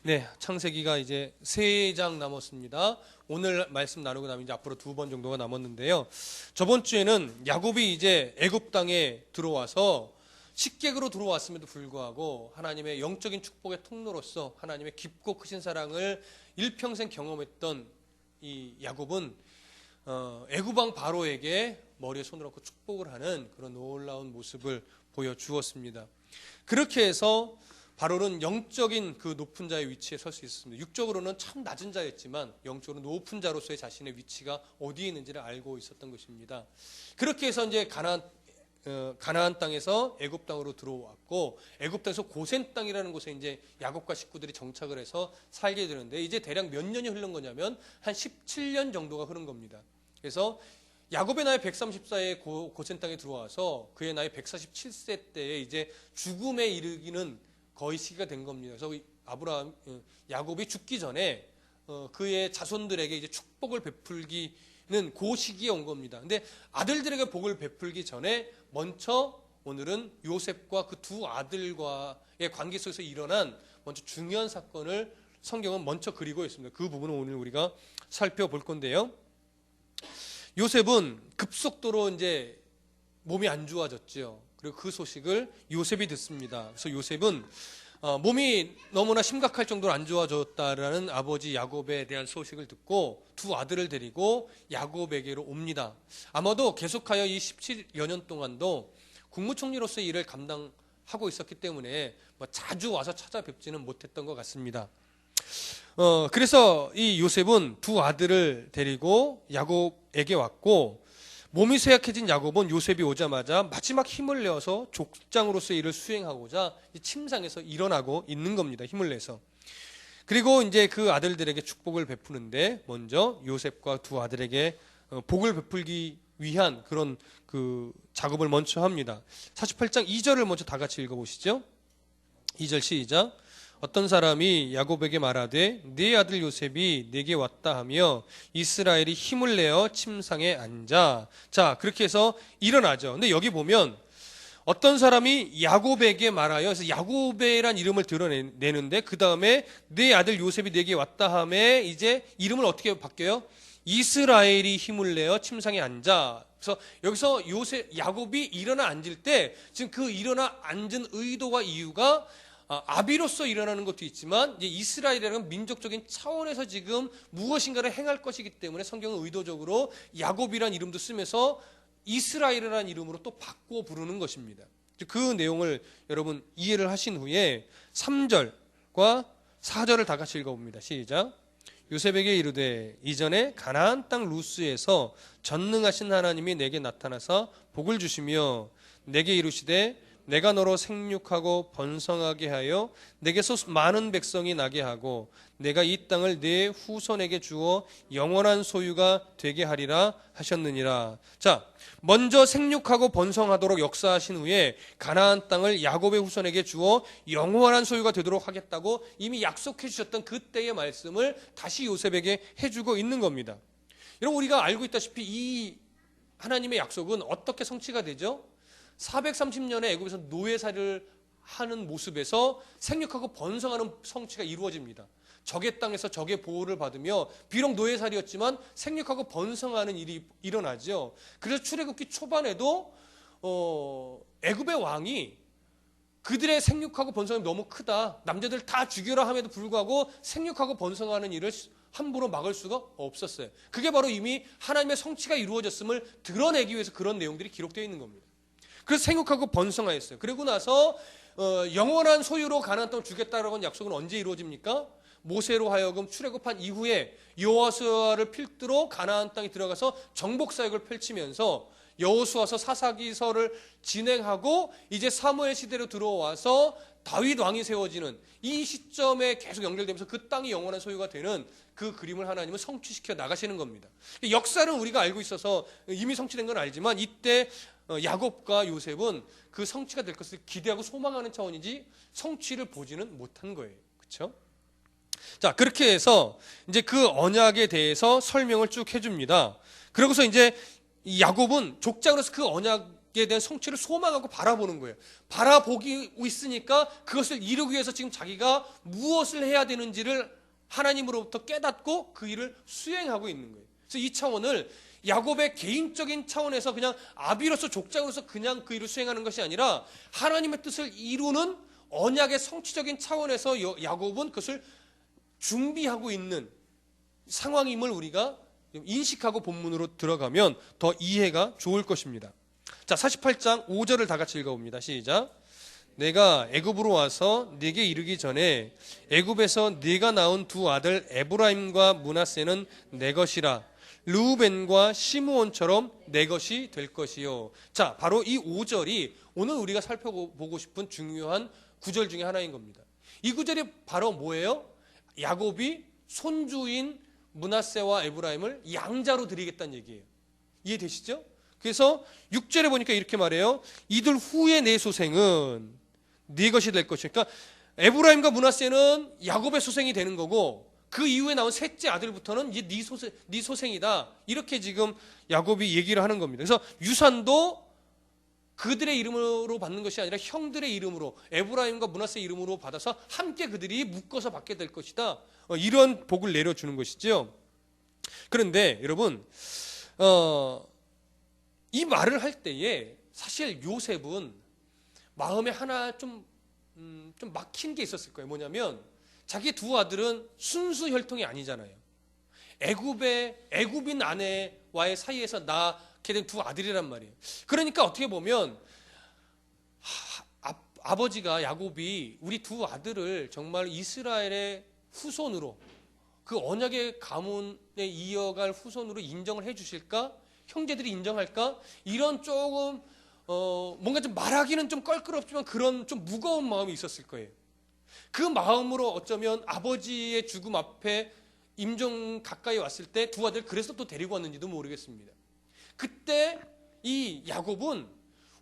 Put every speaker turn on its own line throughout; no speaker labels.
네, 창세기가 이제 3장 남았습니다. 오늘 말씀 나누고 나면 이제 앞으로 2번 정도가 남았는데요. 저번 주에는 야곱이 이제 애굽 땅에 들어와서 식객으로 들어왔음에도 불구하고 하나님의 영적인 축복의 통로로서 하나님의 깊고 크신 사랑을 일평생 경험했던 이 야곱은 애굽 왕 바로에게 머리에 손을 얹고 축복을 하는 그런 놀라운 모습을 보여주었습니다. 그렇게 해서 바로는 영적인 그 높은 자의 위치에 설 수 있었습니다. 육적으로는 참 낮은 자였지만 영적으로 높은 자로서의 자신의 위치가 어디에 있는지를 알고 있었던 것입니다. 그렇게 해서 이제 가나안 땅에서 애굽 땅으로 들어왔고, 애굽 땅에서 고센 땅이라는 곳에 이제 야곱과 식구들이 정착을 해서 살게 되는데, 이제 대략 몇 년이 흐른 거냐면 한 17년 정도가 흐른 겁니다. 그래서 야곱의 나이 134에 고센 땅에 들어와서 그의 나이 147세 때에 이제 죽음에 이르기는 거의 시기가 된 겁니다. 그래서 야곱이 죽기 전에 그의 자손들에게 이제 축복을 베풀기는 그 시기에 온 겁니다. 근데 아들들에게 복을 베풀기 전에 먼저 오늘은 요셉과 그 두 아들과의 관계 속에서 일어난 먼저 중요한 사건을 성경은 먼저 그리고 있습니다. 그 부분은 오늘 우리가 살펴볼 건데요. 요셉은 급속도로 이제 몸이 안 좋아졌죠. 그리고 그 소식을 요셉이 듣습니다. 그래서 요셉은 몸이 너무나 심각할 정도로 안 좋아졌다라는 아버지 야곱에 대한 소식을 듣고 두 아들을 데리고 야곱에게로 옵니다. 아마도 계속하여 이 17여 년 동안도 국무총리로서의 일을 감당하고 있었기 때문에 자주 와서 찾아뵙지는 못했던 것 같습니다. 그래서 이 요셉은 두 아들을 데리고 야곱에게 왔고, 몸이 쇠약해진 야곱은 요셉이 오자마자 마지막 힘을 내어서 족장으로서의 일을 수행하고자 침상에서 일어나고 있는 겁니다. 힘을 내서. 그리고 이제 그 아들들에게 축복을 베푸는데 먼저 요셉과 두 아들에게 복을 베풀기 위한 그런 그 작업을 먼저 합니다. 48장 2절을 먼저 다 같이 읽어보시죠. 2절 시작. 어떤 사람이 야곱에게 말하되 네 아들 요셉이 내게 왔다 하며 이스라엘이 힘을 내어 침상에 앉아. 자, 그렇게 해서 일어나죠. 근데 여기 보면 어떤 사람이 야곱에게 말하여, 그래서 야곱이란 이름을 드러내는데 그 다음에 네 아들 요셉이 내게 왔다 하며 이제 이름을 어떻게 바뀌어요? 이스라엘이 힘을 내어 침상에 앉아. 그래서 여기서 야곱이 일어나 앉을 때 지금 그 일어나 앉은 의도와 이유가 아비로서 일어나는 것도 있지만 이제 이스라엘이라는 민족적인 차원에서 지금 무엇인가를 행할 것이기 때문에 성경은 의도적으로 야곱이라는 이름도 쓰면서 이스라엘이라는 이름으로 또 바꾸어 부르는 것입니다. 그 내용을 여러분 이해를 하신 후에 3절과 4절을 다 같이 읽어봅니다. 시작. 요셉에게 이르되 이전에 가나안 땅 루스에서 전능하신 하나님이 내게 나타나서 복을 주시며 내게 이르시되 내가 너로 생육하고 번성하게 하여 내게서 많은 백성이 나게 하고 내가 이 땅을 네 후손에게 주어 영원한 소유가 되게 하리라 하셨느니라. 자, 먼저 생육하고 번성하도록 역사하신 후에 가나안 땅을 야곱의 후손에게 주어 영원한 소유가 되도록 하겠다고 이미 약속해 주셨던 그때의 말씀을 다시 요셉에게 해주고 있는 겁니다. 여러분, 우리가 알고 있다시피 이 하나님의 약속은 어떻게 성취가 되죠? 430년에 애굽에서 노예살이를 하는 모습에서 생육하고 번성하는 성취가 이루어집니다. 적의 땅에서 적의 보호를 받으며 비록 노예살이였지만 생육하고 번성하는 일이 일어나죠. 그래서 출애굽기 초반에도 애굽의 왕이 그들의 생육하고 번성이 너무 크다, 남자들 다 죽여라 함에도 불구하고 생육하고 번성하는 일을 함부로 막을 수가 없었어요. 그게 바로 이미 하나님의 성취가 이루어졌음을 드러내기 위해서 그런 내용들이 기록되어 있는 겁니다. 그래서 생육하고 번성하였어요. 그리고 나서 영원한 소유로 가나안 땅을 주겠다라고 하는 약속은 언제 이루어집니까? 모세로 하여금 출애굽한 이후에 여호수아를 필두로 가나안 땅에 들어가서 정복 사역을 펼치면서 여호수아서 사사기서를 진행하고 이제 사무엘 시대로 들어와서 다윗 왕이 세워지는 이 시점에 계속 연결되면서 그 땅이 영원한 소유가 되는 그 그림을 하나님은 성취시켜 나가시는 겁니다. 역사는 우리가 알고 있어서 이미 성취된 건 알지만 이때 야곱과 요셉은 그 성취가 될 것을 기대하고 소망하는 차원이지 성취를 보지는 못한 거예요. 그렇죠? 자, 그렇게 해서 이제 그 언약에 대해서 설명을 쭉 해줍니다. 그러고서 이제 야곱은 족장으로서 그 언약 야곱에 대한 성취를 소망하고 바라보는 거예요. 바라보고 있으니까 그것을 이루기 위해서 지금 자기가 무엇을 해야 되는지를 하나님으로부터 깨닫고 그 일을 수행하고 있는 거예요. 그래서 이 차원을 야곱의 개인적인 차원에서 그냥 아비로서 족장으로서 그냥 그 일을 수행하는 것이 아니라 하나님의 뜻을 이루는 언약의 성취적인 차원에서 야곱은 그것을 준비하고 있는 상황임을 우리가 인식하고 본문으로 들어가면 더 이해가 좋을 것입니다. 자, 48장 5절을 다 같이 읽어봅니다. 시작. 내가 애굽으로 와서 네게 이르기 전에 애굽에서 네가 낳은 두 아들 에브라임과 므낫세는 내 것이라. 르우벤과 시므온처럼 내 것이 될 것이요. 자, 바로 이 5절이 오늘 우리가 살펴보고 싶은 중요한 구절 중에 하나인 겁니다. 이 구절이 바로 뭐예요? 야곱이 손주인 므낫세와 에브라임을 양자로 드리겠다는 얘기예요. 이해되시죠? 그래서 6절에 보니까 이렇게 말해요. 이들 후에 내 소생은 네 것이 될 것이니까, 그러니까 에브라임과 므낫세는 야곱의 소생이 되는 거고 그 이후에 나온 셋째 아들부터는 이제 네 소생이다. 이렇게 지금 야곱이 얘기를 하는 겁니다. 그래서 유산도 그들의 이름으로 받는 것이 아니라 형들의 이름으로, 에브라임과 므낫세 이름으로 받아서 함께 그들이 묶어서 받게 될 것이다. 이런 복을 내려주는 것이죠. 그런데 여러분, 이 말을 할 때에 사실 요셉은 마음에 하나 좀 막힌 게 있었을 거예요. 뭐냐면 자기 두 아들은 순수 혈통이 아니잖아요. 애굽인 아내와의 사이에서 낳게 된 두 아들이란 말이에요. 그러니까 어떻게 보면 아버지가 야곱이 우리 두 아들을 정말 이스라엘의 후손으로, 그 언약의 가문에 이어갈 후손으로 인정을 해 주실까? 형제들이 인정할까? 이런 조금 뭔가 좀 말하기는 좀 껄끄럽지만 그런 좀 무거운 마음이 있었을 거예요. 그 마음으로 어쩌면 아버지의 죽음 앞에 임종 가까이 왔을 때 두 아들 그래서 또 데리고 왔는지도 모르겠습니다. 그때 이 야곱은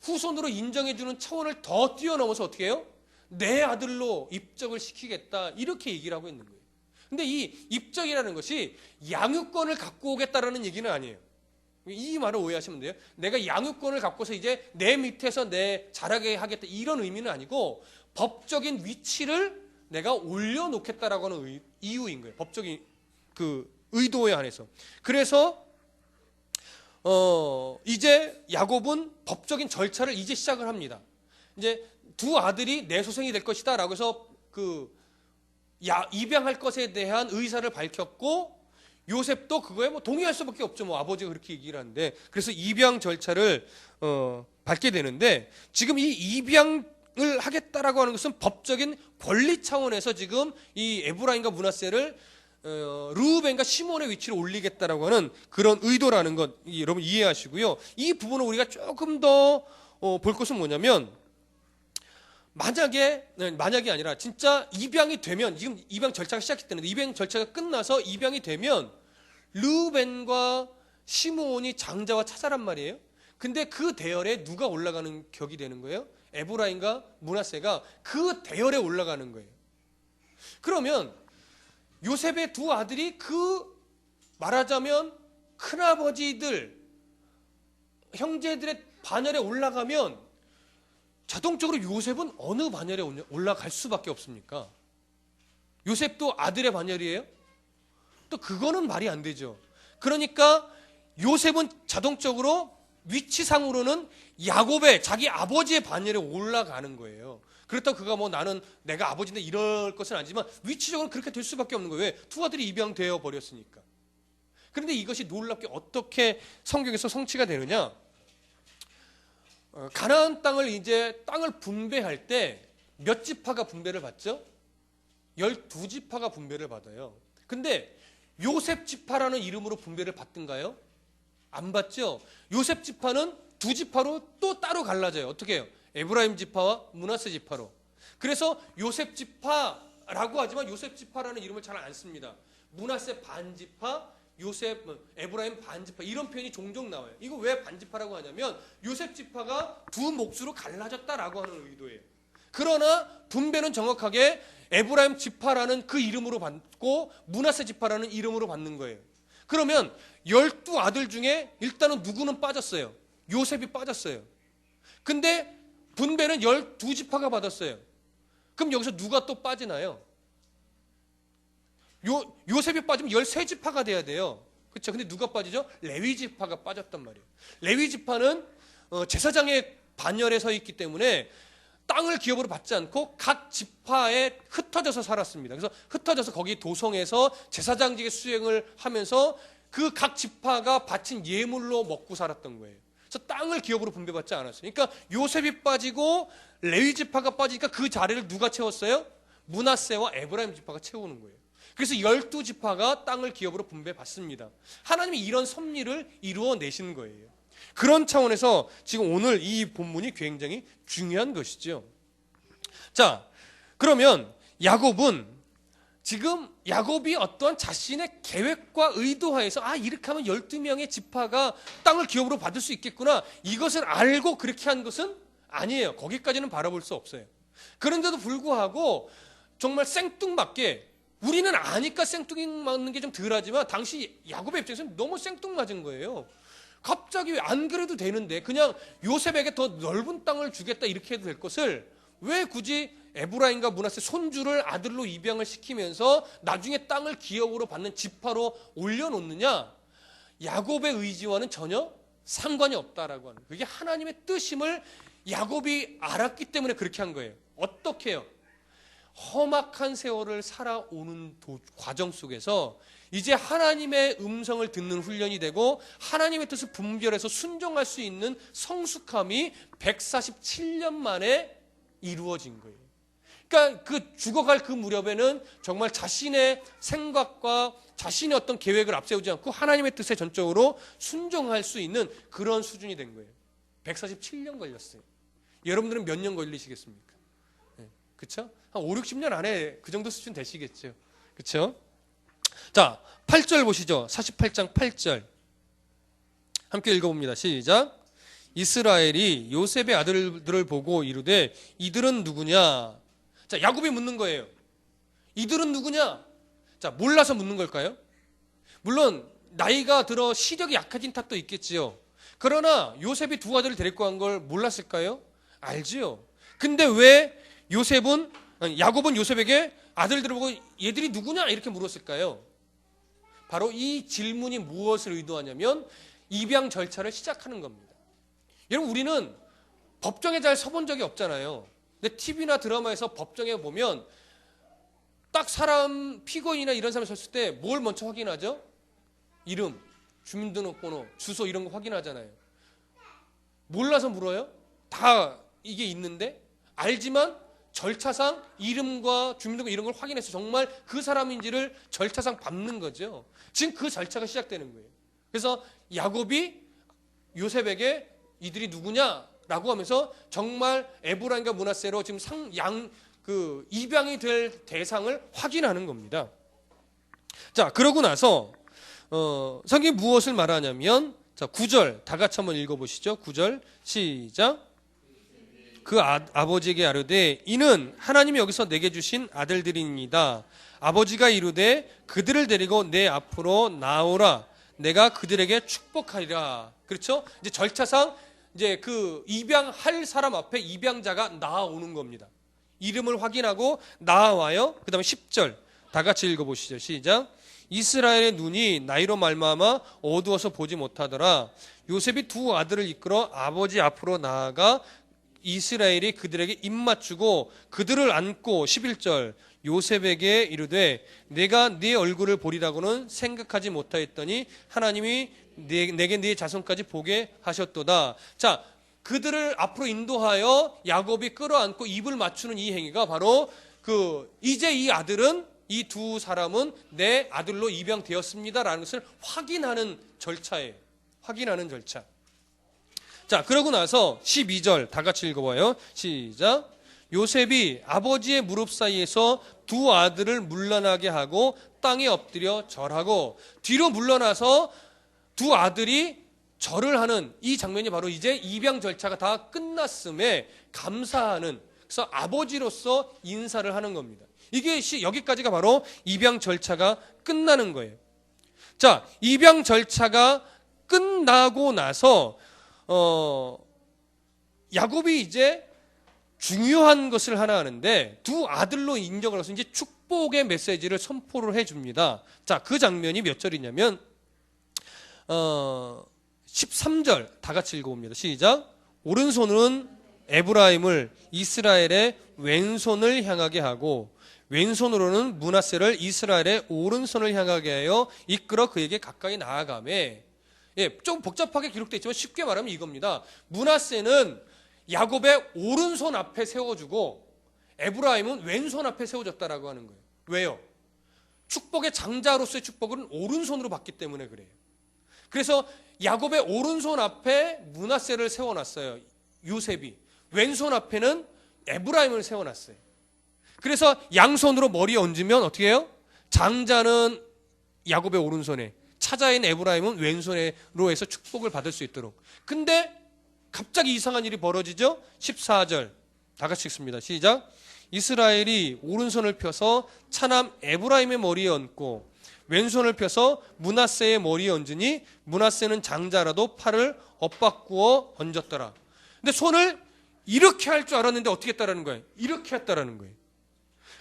후손으로 인정해주는 차원을 더 뛰어넘어서 어떻게 해요? 내 아들로 입적을 시키겠다, 이렇게 얘기를 하고 있는 거예요. 근데 이 입적이라는 것이 양육권을 갖고 오겠다라는 얘기는 아니에요. 이 말을 오해하시면 돼요. 내가 양육권을 갖고서 이제 내 밑에서 내 자라게 하겠다, 이런 의미는 아니고 법적인 위치를 내가 올려놓겠다라고 하는 이유인 거예요. 법적인 그 의도에 한해서. 그래서 이제 야곱은 법적인 절차를 이제 시작을 합니다. 이제 두 아들이 내 소생이 될 것이다라고 해서 입양할 것에 대한 의사를 밝혔고, 요셉도 그거에 뭐 동의할 수밖에 없죠. 뭐 아버지가 그렇게 얘기를 하는데, 그래서 입양 절차를 밟게 되는데, 지금 이 입양을 하겠다라고 하는 것은 법적인 권리 차원에서 지금 이 에브라임과 므낫세를 르우벤과 시몬의 위치로 올리겠다라고 하는 그런 의도라는 것 여러분 이해하시고요. 이 부분을 우리가 조금 더 볼 것은 뭐냐면, 만약이 아니라 진짜 입양이 되면, 지금 입양 절차가 시작했다는데 입양 절차가 끝나서 입양이 되면 르우벤과 시므온이 장자와 차자란 말이에요. 근데 그 대열에 누가 올라가는 격이 되는 거예요? 에브라임과 므낫세가 그 대열에 올라가는 거예요. 그러면 요셉의 두 아들이 말하자면 큰아버지들, 형제들의 반열에 올라가면 자동적으로 요셉은 어느 반열에 올라갈 수밖에 없습니까? 요셉도 아들의 반열이에요? 또 그거는 말이 안 되죠. 그러니까 요셉은 자동적으로 위치상으로는 야곱의 자기 아버지의 반열에 올라가는 거예요. 그렇다고 그가 뭐 나는 내가 아버지인데 이럴 것은 아니지만 위치적으로 그렇게 될 수밖에 없는 거예요. 왜? 두 아들이 입양되어 버렸으니까. 그런데 이것이 놀랍게 어떻게 성경에서 성취가 되느냐? 가나안 땅을 이제 땅을 분배할 때 몇 지파가 분배를 받죠? 12지파가 분배를 받아요. 근데 요셉 지파라는 이름으로 분배를 받든가요? 안 받죠? 요셉 지파는 두 지파로 또 따로 갈라져요. 어떻게 해요? 에브라임 지파와 므낫세 지파로. 그래서 요셉 지파라고 하지만 요셉 지파라는 이름을 잘 안 씁니다. 므낫세 반지파, 에브라임 반지파, 이런 표현이 종종 나와요. 이거 왜 반지파라고 하냐면 요셉 지파가 두 몫으로 갈라졌다라고 하는 의도예요. 그러나 분배는 정확하게 에브라임 지파라는 그 이름으로 받고 므낫세 지파라는 이름으로 받는 거예요. 그러면 12아들 중에 일단은 누구는 빠졌어요? 요셉이 빠졌어요. 근데 분배는 12지파가 받았어요. 그럼 여기서 누가 또 빠지나요? 요셉이 빠지면 13지파가 돼야 돼요. 그렇죠? 근데 누가 빠지죠? 레위지파가 빠졌단 말이에요. 레위지파는 제사장의 반열에 서 있기 때문에 땅을 기업으로 받지 않고 각 지파에 흩어져서 살았습니다. 그래서 흩어져서 거기 도성에서 제사장직의 수행을 하면서 그 각 지파가 바친 예물로 먹고 살았던 거예요. 그래서 땅을 기업으로 분배받지 않았어요. 그러니까 요셉이 빠지고 레위 지파가 빠지니까 그 자리를 누가 채웠어요? 므낫세와 에브라임 지파가 채우는 거예요. 그래서 12지파가 땅을 기업으로 분배받습니다. 하나님이 이런 섭리를 이루어내신 거예요. 그런 차원에서 지금 오늘 이 본문이 굉장히 중요한 것이죠. 자, 그러면 야곱이 어떠한 자신의 계획과 의도하에서 이렇게 하면 12명의 지파가 땅을 기업으로 받을 수 있겠구나, 이것을 알고 그렇게 한 것은 아니에요. 거기까지는 바라볼 수 없어요. 그런데도 불구하고 정말 생뚱맞게, 우리는 아니까 생뚱맞는 게 좀 덜하지만 당시 야곱의 입장에서는 너무 생뚱맞은 거예요. 갑자기 안 그래도 되는데 그냥 요셉에게 더 넓은 땅을 주겠다 이렇게 해도 될 것을 왜 굳이 에브라임과 므낫세 손주를 아들로 입양을 시키면서 나중에 땅을 기업으로 받는 지파로 올려놓느냐? 야곱의 의지와는 전혀 상관이 없다라고 하는, 그게 하나님의 뜻임을 야곱이 알았기 때문에 그렇게 한 거예요. 어떻게 해요? 험악한 세월을 살아오는 과정 속에서 이제 하나님의 음성을 듣는 훈련이 되고 하나님의 뜻을 분별해서 순종할 수 있는 성숙함이 147년 만에 이루어진 거예요. 그러니까 그 죽어갈 그 무렵에는 정말 자신의 생각과 자신의 어떤 계획을 앞세우지 않고 하나님의 뜻에 전적으로 순종할 수 있는 그런 수준이 된 거예요. 147년 걸렸어요. 여러분들은 몇 년 걸리시겠습니까? 네, 그렇죠? 한 5, 60년 안에 그 정도 수준 되시겠죠. 그렇죠? 자, 8절 보시죠. 48장 8절. 함께 읽어봅니다. 시작. 이스라엘이 요셉의 아들들을 보고 이르되 이들은 누구냐? 자, 야곱이 묻는 거예요. 이들은 누구냐? 자, 몰라서 묻는 걸까요? 물론 나이가 들어 시력이 약해진 탓도 있겠지요. 그러나 요셉이 두 아들을 데리고 간 걸 몰랐을까요? 알지요. 근데 왜 야곱은 요셉에게 아들들을 보고 얘들이 누구냐? 이렇게 물었을까요? 바로 이 질문이 무엇을 의도하냐면 입양 절차를 시작하는 겁니다. 여러분, 우리는 법정에 잘 서본 적이 없잖아요. 근데 TV나 드라마에서 법정에 보면 딱 사람, 피고인이나 이런 사람이 섰을 때 뭘 먼저 확인하죠? 이름, 주민등록번호, 주소 이런 거 확인하잖아요. 몰라서 물어요? 다 이게 있는데 알지만 절차상 이름과 주민등록 이런 걸 확인해서 정말 그 사람인지를 절차상 밟는 거죠. 지금 그 절차가 시작되는 거예요. 그래서 야곱이 요셉에게 이들이 누구냐라고 하면서 정말 에브라임과 므낫세로 지금 입양이 될 대상을 확인하는 겁니다. 자, 그러고 나서 성경이 무엇을 말하냐면, 자, 9절 다 같이 한번 읽어보시죠. 9절 시작. 그 아버지에게 아뢰되 이는 하나님이 여기서 내게 주신 아들들이니이다. 아버지가 이르되 그들을 데리고 내 앞으로 나오라. 내가 그들에게 축복하리라. 그렇죠? 이제 절차상 이제 그 입양할 사람 앞에 입양자가 나아오는 겁니다. 이름을 확인하고 나와요. 그 다음에 10절 다 같이 읽어보시죠. 시작. 이스라엘의 눈이 나이로 말미암아 어두워서 보지 못하더라. 요셉이 두 아들을 이끌어 아버지 앞으로 나아가 이스라엘이 그들에게 입맞추고 그들을 안고 11절 요셉에게 이르되 내가 네 얼굴을 보리라고는 생각하지 못하였더니 하나님이 내게 네 자손까지 보게 하셨도다. 자, 그들을 앞으로 인도하여 야곱이 끌어안고 입을 맞추는 이 행위가 바로 이제 이 아들은, 이 두 사람은 내 아들로 입양되었습니다라는 것을 확인하는 절차예요. 확인하는 절차. 자, 그러고 나서 12절 다 같이 읽어봐요. 시작. 요셉이 아버지의 무릎 사이에서 두 아들을 물러나게 하고 땅에 엎드려 절하고, 뒤로 물러나서 두 아들이 절을 하는 이 장면이 바로 이제 입양 절차가 다 끝났음에 감사하는, 그래서 아버지로서 인사를 하는 겁니다. 이게 여기까지가 바로 입양 절차가 끝나는 거예요. 자, 입양 절차가 끝나고 나서 야곱이 이제 중요한 것을 하나 하는데 두 아들로 인정을 해서 이제 축복의 메시지를 선포를 해줍니다. 자, 그 장면이 몇 절이냐면 13절 다 같이 읽어봅니다. 시작. 오른손은 에브라임을 이스라엘의 왼손을 향하게 하고 왼손으로는 므낫세를 이스라엘의 오른손을 향하게 하여 이끌어 그에게 가까이 나아가매. 예, 좀 복잡하게 기록되어 있지만 쉽게 말하면 이겁니다. 므낫세는 야곱의 오른손 앞에 세워주고 에브라임은 왼손 앞에 세워졌다라고 하는 거예요. 왜요? 축복의 장자로서의 축복은 오른손으로 받기 때문에 그래요. 그래서 야곱의 오른손 앞에 므낫세를 세워놨어요. 요셉이. 왼손 앞에는 에브라임을 세워놨어요. 그래서 양손으로 머리에 얹으면 어떻게 해요? 장자는 야곱의 오른손에, 차자인 에브라임은 왼손으로 해서 축복을 받을 수 있도록. 근데 갑자기 이상한 일이 벌어지죠? 14절 다 같이 읽습니다. 시작. 이스라엘이 오른손을 펴서 차남 에브라임의 머리에 얹고 왼손을 펴서 므낫세의 머리에 얹으니 므낫세는 장자라도 팔을 엇바꾸어 얹었더라. 근데 손을 이렇게 할 줄 알았는데 어떻게 했다라는 거예요? 이렇게 했다라는 거예요.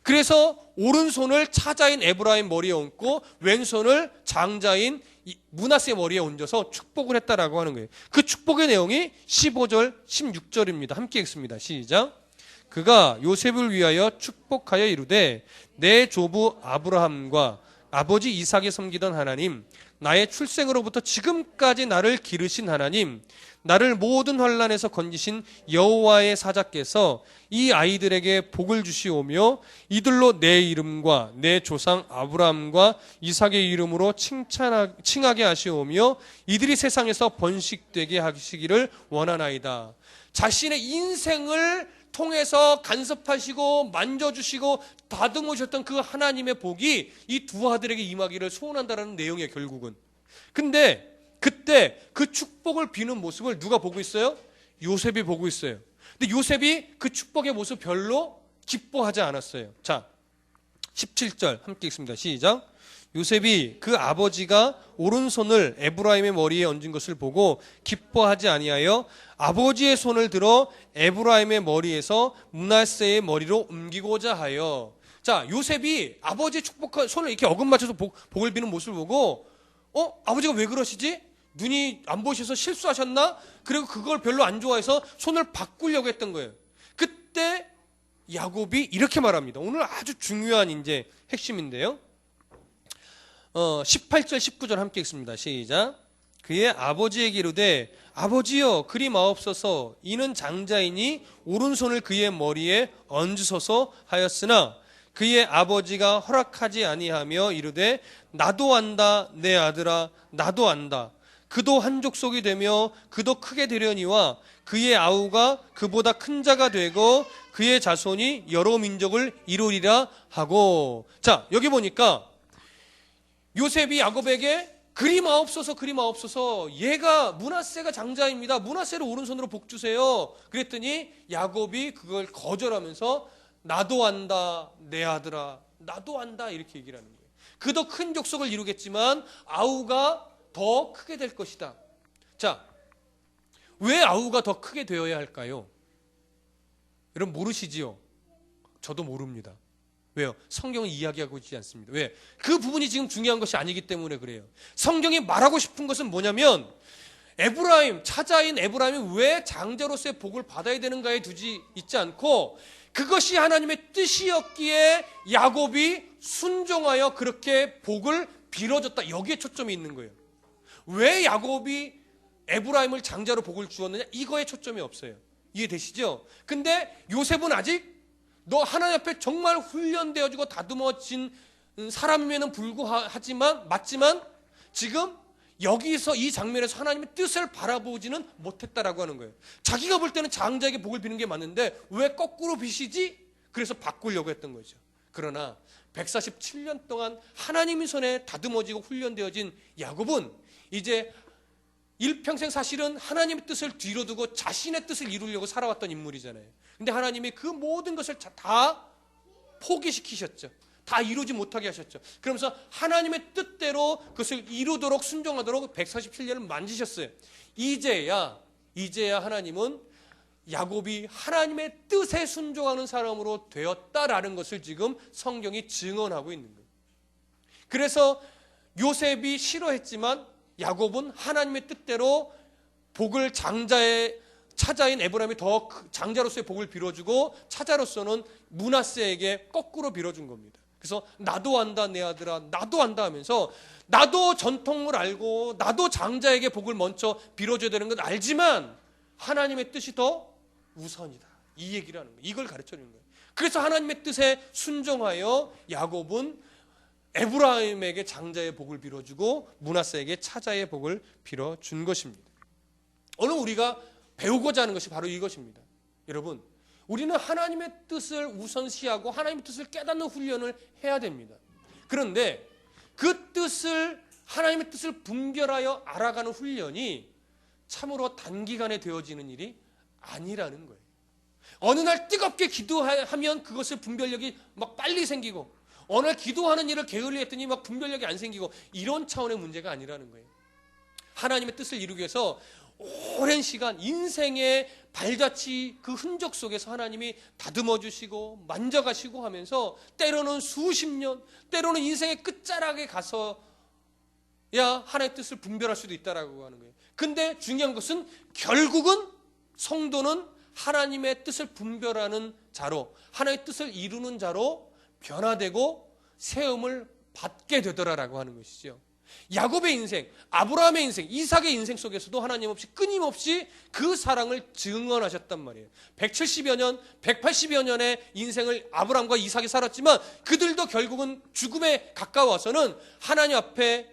그래서 오른손을 차자인 에브라임 머리에 얹고 왼손을 장자인 므낫세의 머리에 얹어서 축복을 했다라고 하는 거예요. 그 축복의 내용이 15절, 16절입니다. 함께 읽습니다. 시작. 그가 요셉을 위하여 축복하여 이르되 내 조부 아브라함과 아버지 이삭이 섬기던 하나님, 나의 출생으로부터 지금까지 나를 기르신 하나님, 나를 모든 환난에서 건지신 여호와의 사자께서 이 아이들에게 복을 주시오며 이들로 내 이름과 내 조상 아브라함과 이삭의 이름으로 칭하게 하시오며 이들이 세상에서 번식되게 하시기를 원하나이다. 자신의 인생을 통해서 간섭하시고 만져주시고 다듬으셨던 그 하나님의 복이 이 두 아들에게 임하기를 소원한다는 내용이에요, 결국은. 근데 그때 그 축복을 비는 모습을 누가 보고 있어요? 요셉이 보고 있어요. 근데 요셉이 그 축복의 모습 별로 기뻐하지 않았어요. 자, 17절 함께 읽습니다. 시작. 요셉이 그 아버지가 오른손을 에브라임의 머리에 얹은 것을 보고 기뻐하지 아니하여 아버지의 손을 들어 에브라임의 머리에서 므낫세의 머리로 옮기고자 하여. 자, 요셉이 아버지의 축복한 손을 이렇게 어금 맞춰서 복을 비는 모습을 보고 아버지가 왜 그러시지? 눈이 안 보셔서 실수하셨나? 그리고 그걸 별로 안 좋아해서 손을 바꾸려고 했던 거예요. 그때 야곱이 이렇게 말합니다. 오늘 아주 중요한 이제 핵심인데요. 18절 19절 함께 읽습니다. 시작. 그의 아버지에게 이르되 아버지여 그리 마옵소서 이는 장자이니 오른손을 그의 머리에 얹으소서 하였으나 그의 아버지가 허락하지 아니하며 이르되 나도 안다 내 아들아 나도 안다. 그도 한 족속이 되며 그도 크게 되려니와 그의 아우가 그보다 큰 자가 되고 그의 자손이 여러 민족을 이루리라 하고. 자, 여기 보니까 요셉이 야곱에게 그리 마옵소서 얘가 므낫세가 장자입니다. 므낫세를 오른손으로 복 주세요. 그랬더니 야곱이 그걸 거절하면서 나도 안다 내 아들아 나도 안다 이렇게 얘기를 하는 거예요. 그도 큰 족속을 이루겠지만 아우가 더 크게 될 것이다. 자, 왜 아우가 더 크게 되어야 할까요? 여러분 모르시지요? 저도 모릅니다. 왜요? 성경은 이야기하고 있지 않습니다. 왜? 그 부분이 지금 중요한 것이 아니기 때문에 그래요. 성경이 말하고 싶은 것은 뭐냐면 에브라임, 차자인 에브라임이 왜 장자로서의 복을 받아야 되는가에 두지 있지 않고 그것이 하나님의 뜻이었기에 야곱이 순종하여 그렇게 복을 빌어줬다. 여기에 초점이 있는 거예요. 왜 야곱이 에브라임을 장자로 복을 주었느냐? 이거에 초점이 없어요. 이해되시죠? 근데 요셉은 아직 너 하나님 앞에 정말 훈련되어지고 다듬어진 사람임에는 불구하지만 맞지만 지금 여기서 이 장면에서 하나님의 뜻을 바라보지는 못했다라고 하는 거예요. 자기가 볼 때는 장자에게 복을 비는 게 맞는데 왜 거꾸로 비시지? 그래서 바꾸려고 했던 거죠. 그러나 147년 동안 하나님의 손에 다듬어지고 훈련되어진 야곱은 이제 일평생 사실은 하나님의 뜻을 뒤로 두고 자신의 뜻을 이루려고 살아왔던 인물이잖아요. 근데 하나님이 그 모든 것을 다 포기시키셨죠. 다 이루지 못하게 하셨죠. 그러면서 하나님의 뜻대로 그것을 이루도록 순종하도록 147년을 만지셨어요. 이제야 하나님은 야곱이 하나님의 뜻에 순종하는 사람으로 되었다라는 것을 지금 성경이 증언하고 있는 거예요. 그래서 요셉이 싫어했지만 야곱은 하나님의 뜻대로 복을 장자의 차자인 에브라임이 더 장자로서의 복을 빌어주고 차자로서는 므낫세에게 거꾸로 빌어준 겁니다. 그래서 나도 안다 내 아들아 나도 안다 하면서 나도 전통을 알고 나도 장자에게 복을 먼저 빌어줘야 되는 건 알지만 하나님의 뜻이 더 우선이다. 이 얘기를 하는 거예요. 이걸 가르쳐주는 거예요. 그래서 하나님의 뜻에 순종하여 야곱은 에브라임에게 장자의 복을 빌어주고 므낫세에게 차자의 복을 빌어준 것입니다. 오늘 우리가 배우고자 하는 것이 바로 이것입니다. 여러분, 우리는 하나님의 뜻을 우선시하고 하나님의 뜻을 깨닫는 훈련을 해야 됩니다. 그런데 그 뜻을 하나님의 뜻을 분별하여 알아가는 훈련이 참으로 단기간에 되어지는 일이 아니라는 거예요. 어느 날 뜨겁게 기도하면 그것을 분별력이 막 빨리 생기고 어느 날 기도하는 일을 게을리 했더니 막 분별력이 안 생기고 이런 차원의 문제가 아니라는 거예요. 하나님의 뜻을 이루기 위해서 오랜 시간 인생의 발자취 그 흔적 속에서 하나님이 다듬어 주시고 만져가시고 하면서 때로는 수십 년, 때로는 인생의 끝자락에 가서야 하나님의 뜻을 분별할 수도 있다라고 하는 거예요. 근데 중요한 것은 결국은 성도는 하나님의 뜻을 분별하는 자로, 하나님의 뜻을 이루는 자로 변화되고 세움을 받게 되더라라고 하는 것이죠. 야곱의 인생, 아브라함의 인생, 이삭의 인생 속에서도 하나님 없이 끊임없이 그 사랑을 증언하셨단 말이에요. 170여 년, 180여 년의 인생을 아브라함과 이삭이 살았지만 그들도 결국은 죽음에 가까워서는 하나님 앞에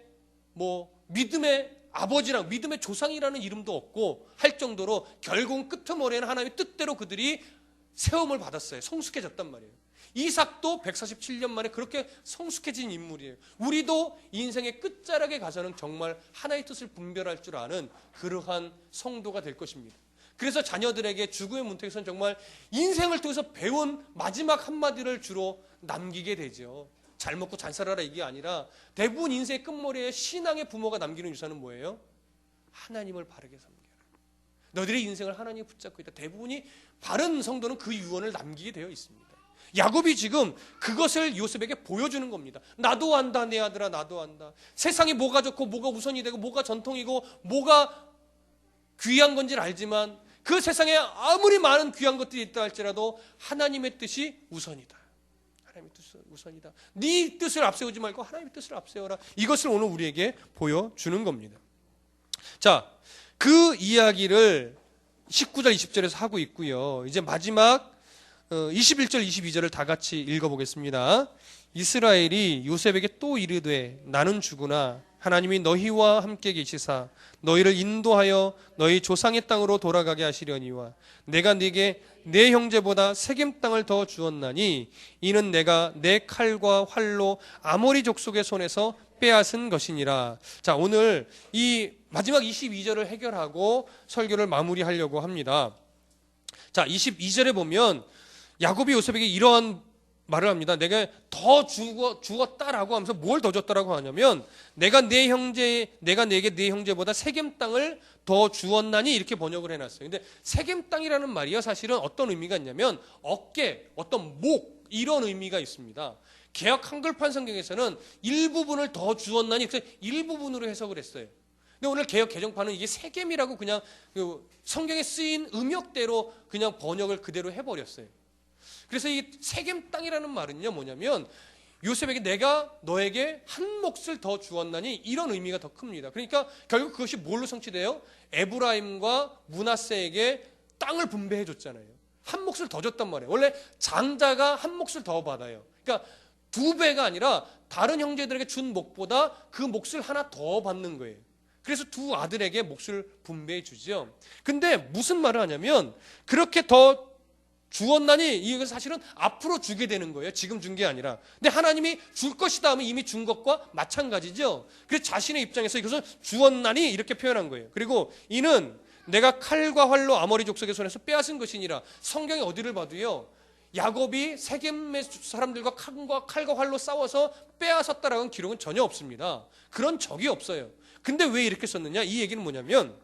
믿음의 아버지랑 믿음의 조상이라는 이름도 없고 할 정도로 결국은 끄트머리에는 하나님의 뜻대로 그들이 세움을 받았어요. 성숙해졌단 말이에요. 이삭도 147년 만에 그렇게 성숙해진 인물이에요. 우리도 인생의 끝자락에 가서는 정말 하나의 뜻을 분별할 줄 아는 그러한 성도가 될 것입니다. 그래서 자녀들에게 죽음의 문턱에서는 정말 인생을 통해서 배운 마지막 한마디를 주로 남기게 되죠. 잘 먹고 잘 살아라 이게 아니라 대부분 인생의 끝머리에 신앙의 부모가 남기는 유산은 뭐예요? 하나님을 바르게 섬겨라. 너희들의 인생을 하나님이 붙잡고 있다. 대부분이 바른 성도는 그 유언을 남기게 되어 있습니다. 야곱이 지금 그것을 요셉에게 보여주는 겁니다. 나도 안다 내 아들아 나도 안다. 세상에 뭐가 좋고 뭐가 우선이 되고 뭐가 전통이고 뭐가 귀한 건지를 알지만 그 세상에 아무리 많은 귀한 것들이 있다 할지라도 하나님의 뜻이 우선이다. 하나님의 뜻이 우선이다. 네 뜻을 앞세우지 말고 하나님의 뜻을 앞세워라. 이것을 오늘 우리에게 보여주는 겁니다. 자, 그 이야기를 19절 20절에서 하고 있고요. 이제 마지막 21절 22절을 다 같이 읽어보겠습니다. 이스라엘이 요셉에게 또 이르되 나는 주구나 하나님이 너희와 함께 계시사 너희를 인도하여 너희 조상의 땅으로 돌아가게 하시려니와 내가 네게 내 형제보다 세겜 땅을 더 주었나니 이는 내가 내 칼과 활로 아모리 족속의 손에서 빼앗은 것이니라. 자, 오늘 이 마지막 22절을 해결하고 설교를 마무리하려고 합니다. 자, 22절에 보면 야곱이 요셉에게 이러한 말을 합니다. 내가 더 주었다라고 하면서 뭘 더 줬다라고 하냐면 내가 내게 내 형제보다 세겜 땅을 더 주었나니 이렇게 번역을 해놨어요. 근데 세겜 땅이라는 말이요 사실은 어떤 의미가 있냐면 어깨, 어떤 목 이런 의미가 있습니다. 개역 한글판 성경에서는 일부분을 더 주었나니 그래서 일부분으로 해석을 했어요. 근데 오늘 개역 개정판은 이게 세겜이라고 그냥 성경에 쓰인 음역대로 그냥 번역을 그대로 해버렸어요. 그래서 이 세겜 땅이라는 말은요 뭐냐면 요셉에게 내가 너에게 한 몫을 더 주었나니 이런 의미가 더 큽니다. 그러니까 결국 그것이 뭘로 성취돼요? 에브라임과 므낫세에게 땅을 분배해 줬잖아요. 한 몫을 더 줬단 말이에요. 원래 장자가 한 몫을 더 받아요. 그러니까 두 배가 아니라 다른 형제들에게 준 몫보다 그 몫을 하나 더 받는 거예요. 그래서 두 아들에게 몫을 분배해 주죠. 근데 무슨 말을 하냐면 그렇게 더 주었나니 이건 사실은 앞으로 주게 되는 거예요. 지금 준 게 아니라. 근데 하나님이 줄 것이다 하면 이미 준 것과 마찬가지죠. 그래서 자신의 입장에서 이것을 주었나니 이렇게 표현한 거예요. 그리고 이는 내가 칼과 활로 아모리 족속의 손에서 빼앗은 것이니라. 성경에 어디를 봐도요. 야곱이 세겜의 사람들과 칼과 활로 싸워서 빼앗았다라는 기록은 전혀 없습니다. 그런 적이 없어요. 근데 왜 이렇게 썼느냐? 이 얘기는 뭐냐면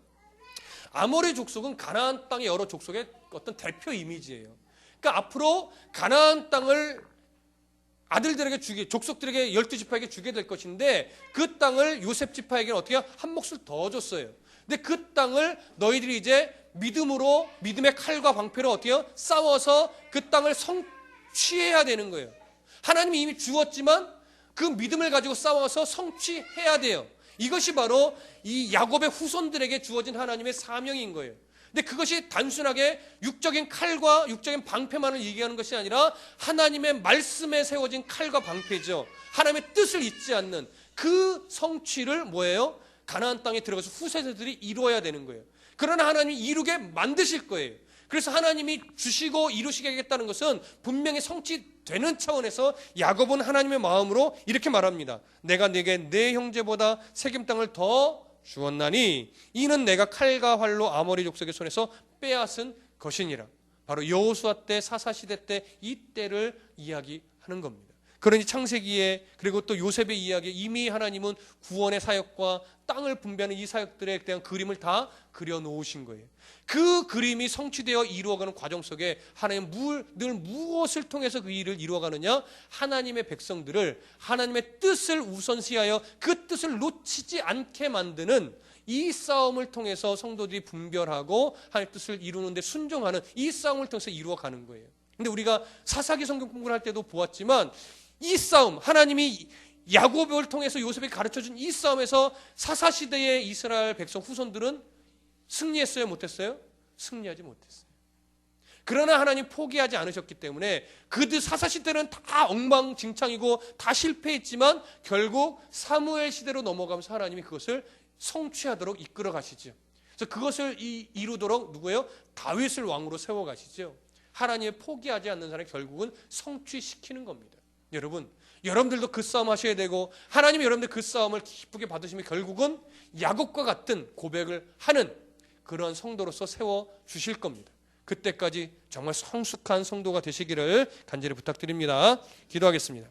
아모리 족속은 가나안 땅의 여러 족속의 어떤 대표 이미지예요. 그러니까 앞으로 가나안 땅을 아들들에게 족속들에게 12지파에게 주게 될 것인데 그 땅을 요셉 지파에게는 어떻게 한 몫을 더 줬어요. 근데 그 땅을 너희들이 이제 믿음으로 믿음의 칼과 방패로 어떻게 싸워서 그 땅을 성취해야 되는 거예요. 하나님이 이미 주었지만 그 믿음을 가지고 싸워서 성취해야 돼요. 이것이 바로 이 야곱의 후손들에게 주어진 하나님의 사명인 거예요. 근데 그것이 단순하게 육적인 칼과 육적인 방패만을 얘기하는 것이 아니라 하나님의 말씀에 세워진 칼과 방패죠. 하나님의 뜻을 잊지 않는 그 성취를 뭐예요? 가나안 땅에 들어가서 후세대들이 이루어야 되는 거예요. 그러나 하나님이 이루게 만드실 거예요. 그래서 하나님이 주시고 이루시게 하겠다는 것은 분명히 성취되는 차원에서 야곱은 하나님의 마음으로 이렇게 말합니다. 내가 네게 네 형제보다 세겜 땅을 더 주었나니 이는 내가 칼과 활로 아모리 족속의 손에서 빼앗은 것이니라. 바로 여호수아 때 사사시대 때 이 때를 이야기하는 겁니다. 그러니 창세기에 그리고 또 요셉의 이야기에 이미 하나님은 구원의 사역과 땅을 분배하는 이 사역들에 대한 그림을 다 그려놓으신 거예요. 그 그림이 성취되어 이루어가는 과정 속에 하나님은 늘 무엇을 통해서 그 일을 이루어가느냐? 하나님의 백성들을 하나님의 뜻을 우선시하여 그 뜻을 놓치지 않게 만드는 이 싸움을 통해서 성도들이 분별하고 하나님의 뜻을 이루는 데 순종하는 이 싸움을 통해서 이루어가는 거예요. 근데 우리가 사사기 성경 공부를 할 때도 보았지만 이 싸움, 하나님이 야곱을 통해서 요셉이 가르쳐준 이 싸움에서 사사시대의 이스라엘 백성 후손들은 승리했어요? 못했어요? 승리하지 못했어요. 그러나 하나님 포기하지 않으셨기 때문에 그들 사사시대는 다 엉망진창이고 다 실패했지만 결국 사무엘 시대로 넘어가면서 하나님이 그것을 성취하도록 이끌어 가시죠. 그래서 그것을 이루도록 누구예요? 다윗을 왕으로 세워 가시죠. 하나님의 포기하지 않는 사람이 결국은 성취시키는 겁니다. 여러분, 여러분들도 그 싸움 하셔야 되고 하나님이 여러분들 그 싸움을 기쁘게 받으시면 결국은 야곱과 같은 고백을 하는 그런 성도로서 세워주실 겁니다. 그때까지 정말 성숙한 성도가 되시기를 간절히 부탁드립니다. 기도하겠습니다.